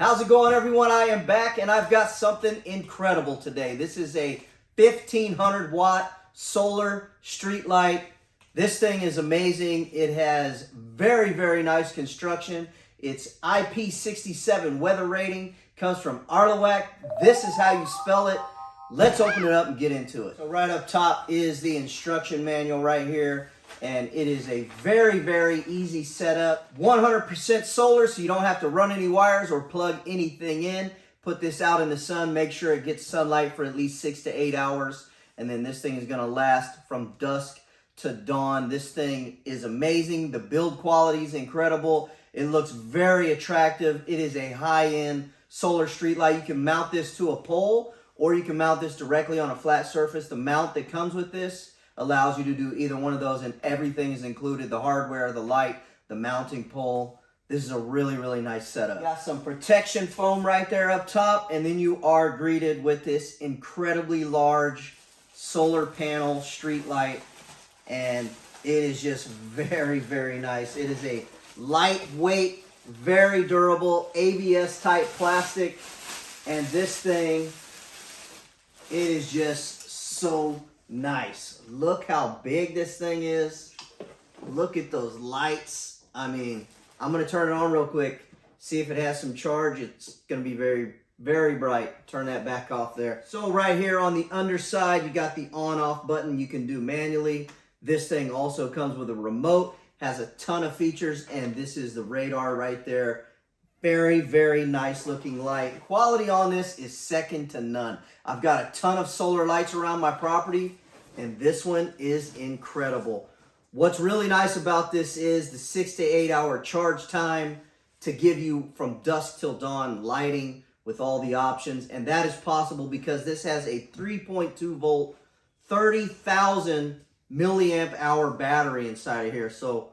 How's it going, everyone? I am back and I've got something incredible today. This is a 1500 watt solar street light. This thing is amazing. It has very nice construction. It's IP67 weather rating. Comes from ARLOAITC. This is how you spell it. Let's open it up and get into it. So right up top is the instruction manual right here. And it is a very easy setup. 100% solar, so you don't have to run any wires or plug anything in. Put this out in the sun, make sure it gets sunlight for at least 6 to 8 hours. And then this thing is gonna last from dusk to dawn. This thing is amazing. The build quality is incredible. It looks very attractive. It is a high-end solar street light. You can mount this to a pole or you can mount this directly on a flat surface. The mount that comes with this allows you to do either one of those, and everything is included: the hardware, the light, the mounting pole. This is a really nice setup. Got some protection foam right there up top, and then you are greeted with this incredibly large solar panel street light, and it is just very nice. It is a lightweight, very durable ABS type plastic, and this thing, it is just so nice. Look how big this thing is. Look at those lights. I mean, I'm going to turn it on real quick, see if it has some charge. It's going to be very bright. Turn that back off there. So right here on the underside, you got the on-off button you can do manually. This thing also comes with a remote, has a ton of features, and this is the radar right there. Very nice looking light. Quality on this is second to none. I've got a ton of solar lights around my property, and this one is incredible. What's really nice about this is the 6 to 8 hour charge time to give you from dusk till dawn lighting with all the options. And that is possible because this has a 3.2 volt, 30,000 milliamp hour battery inside of here. So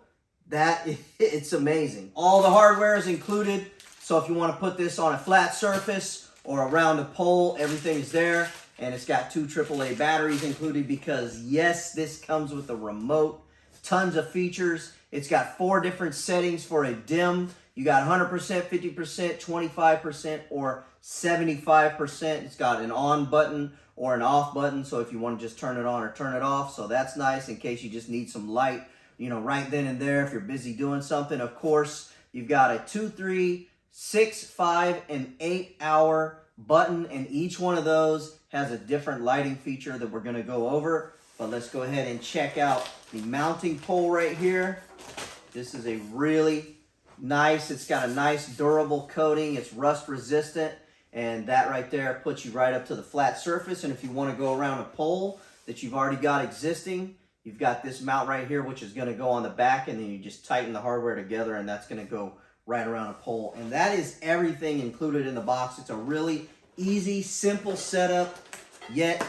it's amazing. All the hardware is included. So if you want to put this on a flat surface or around a pole, everything is there. And it's got 2 AAA batteries included because, yes, this comes with a remote. Tons of features. It's got 4 different settings for a dim. You got 100%, 50%, 25%, or 75%. It's got an on button or an off button. So if you want to just turn it on or turn it off. So that's nice in case you just need some light, right then and there if you're busy doing something. Of course, you've got a 2, 3, 6, 5, and 8 hour button, and each one of those has a different lighting feature that we're going to go over. But let's go ahead and check out the mounting pole right here. This is a really nice, it's got a nice durable coating. It's rust resistant, and that right there puts you right up to the flat surface. And if you want to go around a pole that you've already got existing, you've got this mount right here, which is going to go on the back, and then you just tighten the hardware together, and that's going to go right around a pole. And that is everything included in the box. It's a really easy, simple setup, yet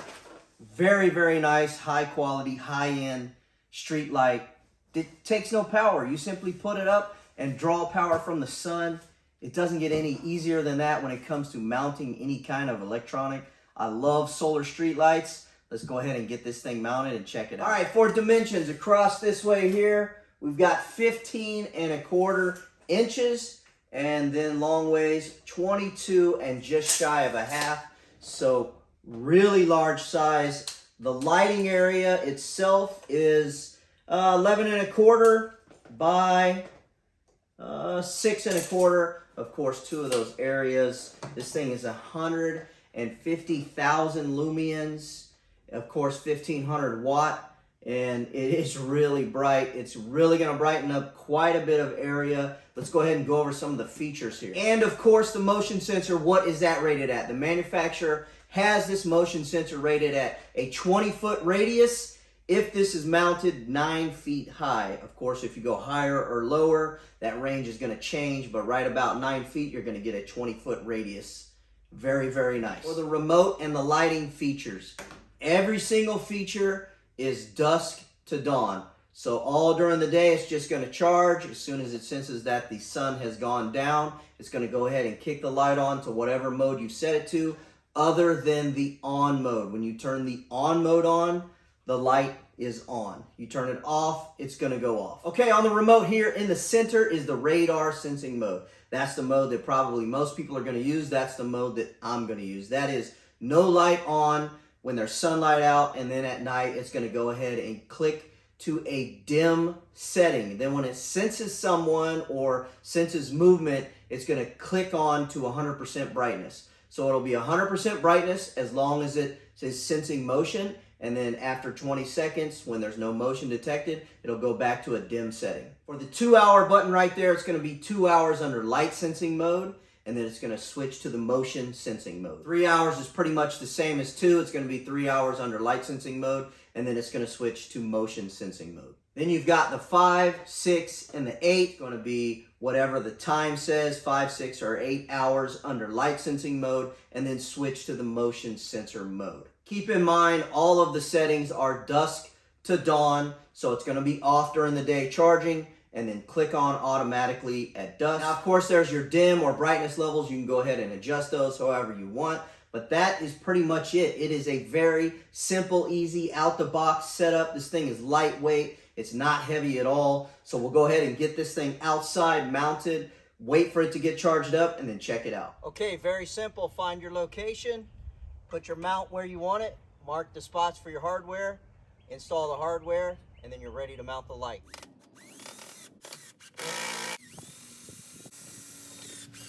very nice, high quality, high-end street light. It takes no power. You simply put it up and draw power from the sun. It doesn't get any easier than that when it comes to mounting any kind of electronic. I love solar street lights. Let's go ahead and get this thing mounted and check it out. All right, for dimensions across this way here, we've got 15¼ inches, and then long ways 22 and just shy of a half. So really large size. The lighting area itself is 11¼ by 6¼ Of course, 2 of those areas. This thing is 150,000 lumens. Of course, 1500 watt. And it is really bright. It's really going to brighten up quite a bit of area. Let's go ahead and go over some of the features here. And of course, the motion sensor, what is that rated at? The manufacturer has this motion sensor rated at a 20-foot radius if this is mounted 9 feet high. Of course, if you go higher or lower, that range is going to change, but right about 9 feet, you're going to get a 20-foot radius. Very nice. For the remote and the lighting features, every single feature is dusk to dawn. So all during the day, it's just going to charge. As soon as it senses that the sun has gone down, it's going to go ahead and kick the light on to whatever mode you set it to, other than the on mode. When you turn the on mode on, the light is on. You turn it off, it's going to go off. Okay, on the remote here in the center is the radar sensing mode. That's the mode that probably most people are going to use. That's the mode that I'm going to use. That is no light on when there's sunlight out, and then at night it's going to go ahead and click to a dim setting. Then when it senses someone or senses movement, it's going to click on to 100% brightness. So it'll be 100% brightness as long as it is sensing motion, and then after 20 seconds, when there's no motion detected, it'll go back to a dim setting. For the 2-hour button right there, it's going to be 2 hours under light sensing mode, and then it's going to switch to the motion sensing mode. 3 hours is pretty much the same as 2. It's going to be 3 hours under light sensing mode, and then it's going to switch to motion sensing mode. Then you've got the 5, 6, and the 8. Going to be whatever the time says, 5, 6, or 8 hours under light sensing mode, and then switch to the motion sensor mode. Keep in mind, all of the settings are dusk to dawn, so it's going to be off during the day charging, and then click on automatically at dusk. Now, of course, there's your dim or brightness levels. You can go ahead and adjust those however you want, but that is pretty much it. It is a very simple, easy, out-the-box setup. This thing is lightweight. It's not heavy at all. So we'll go ahead and get this thing outside mounted, wait for it to get charged up, and then check it out. Okay, very simple. Find your location, put your mount where you want it, mark the spots for your hardware, install the hardware, and then you're ready to mount the light.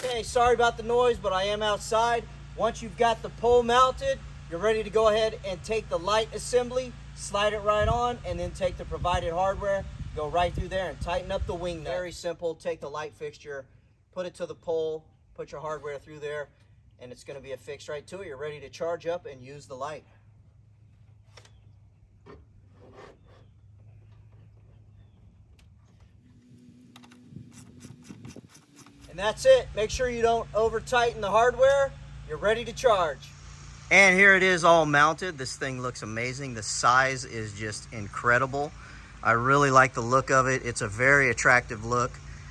Okay, sorry about the noise, but I am outside. Once you've got the pole mounted, you're ready to go ahead and take the light assembly, slide it right on, and then take the provided hardware, go right through there and tighten up the wing nut. Very simple. Take the light fixture, put it to the pole, put your hardware through there, and it's going to be affixed right to it. You're ready to charge up and use the light. And that's it. Make sure you don't over tighten the hardware. You're ready to charge. And here it is all mounted. This thing looks amazing. The size is just incredible. I really like the look of it. It's a very attractive look.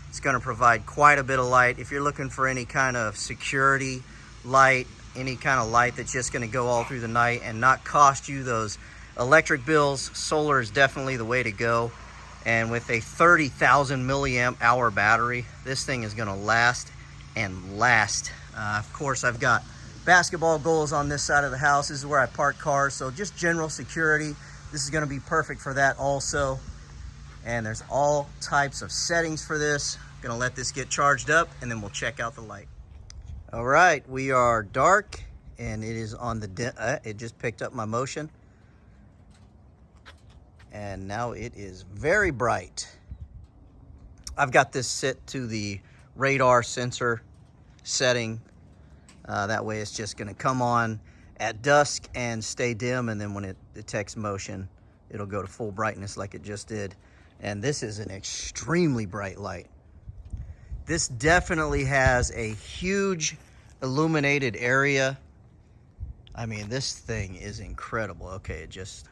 It's going to provide quite a bit of light. If you're looking for any kind of security light, any kind of light that's just going to go all through the night and not cost you those electric bills, solar is definitely the way to go. And with a 30,000 milliamp hour battery, this thing is going to last and last. Of course, I've got basketball goals on this side of the house. This is where I park cars, so just general security. This is going to be perfect for that also. And there's all types of settings for this. I'm going to let this get charged up, and then we'll check out the light. All right, we are dark, and it is on the it just picked up my motion. And now it is very bright. I've got this set to the radar sensor setting. That way it's just gonna come on at dusk and stay dim, and then when it detects motion, it'll go to full brightness like it just did. And this is an extremely bright light. This definitely has a huge illuminated area. I mean, this thing is incredible. Okay, it just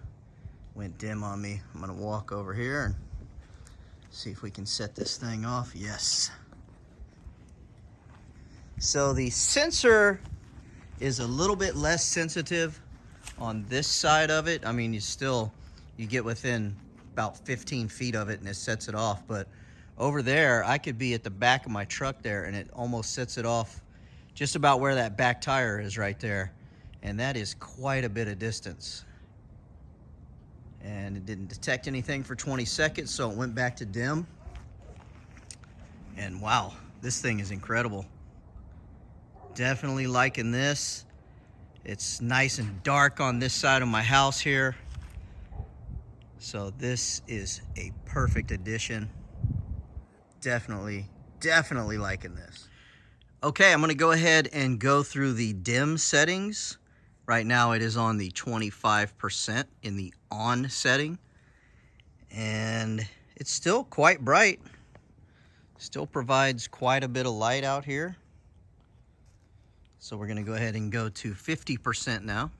went dim on me. I'm gonna walk over here and see if we can set this thing off. Yes. So the sensor is a little bit less sensitive on this side of it. I mean, you get within about 15 feet of it and it sets it off. But over there, I could be at the back of my truck there and it almost sets it off just about where that back tire is right there. And that is quite a bit of distance. And it didn't detect anything for 20 seconds, so it went back to dim. And wow, this thing is incredible. Definitely liking this. It's nice and dark on this side of my house here. So this is a perfect addition. Definitely liking this. Okay, I'm gonna go ahead and go through the dim settings. Right now it is on the 25% in the on setting. And it's still quite bright. Still provides quite a bit of light out here. So we're gonna go ahead and go to 50% now.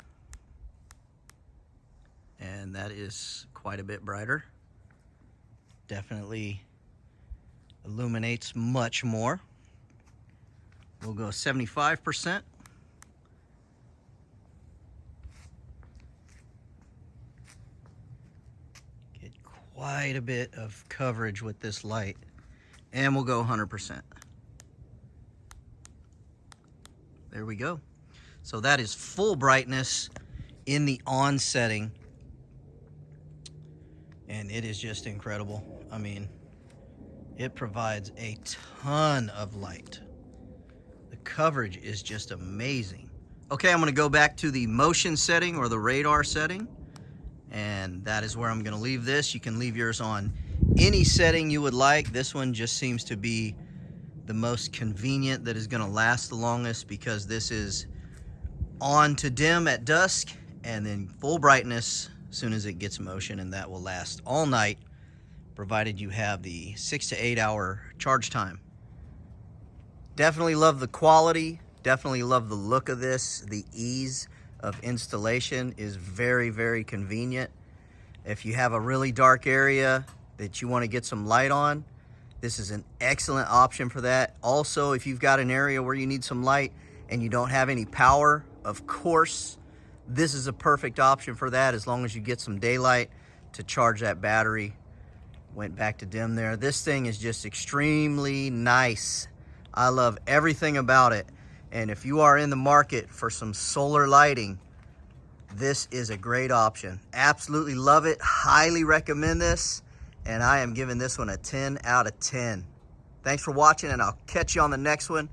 And that is quite a bit brighter. Definitely illuminates much more. We'll go 75%. Get quite a bit of coverage with this light. And we'll go 100%. There we go. So that is full brightness in the on setting. And it is just incredible. I mean, it provides a ton of light. The coverage is just amazing. Okay, I'm gonna go back to the motion setting or the radar setting. And that is where I'm gonna leave this. You can leave yours on any setting you would like. This one just seems to be the most convenient, that is gonna last the longest, because this is on to dim at dusk and then full brightness as soon as it gets motion, and that will last all night, provided you have the 6 to 8 hour charge time. Definitely love the quality, definitely love the look of this. The ease of installation is very, very convenient. If you have a really dark area that you want to get some light on, this is an excellent option for that. Also, if you've got an area where you need some light and you don't have any power, of course, this is a perfect option for that, as long as you get some daylight to charge that battery. Went back to dim there. This thing is just extremely nice. I love everything about it. And if you are in the market for some solar lighting, this is a great option. Absolutely love it. Highly recommend this. And I am giving this one a 10 out of 10. Thanks for watching, and I'll catch you on the next one.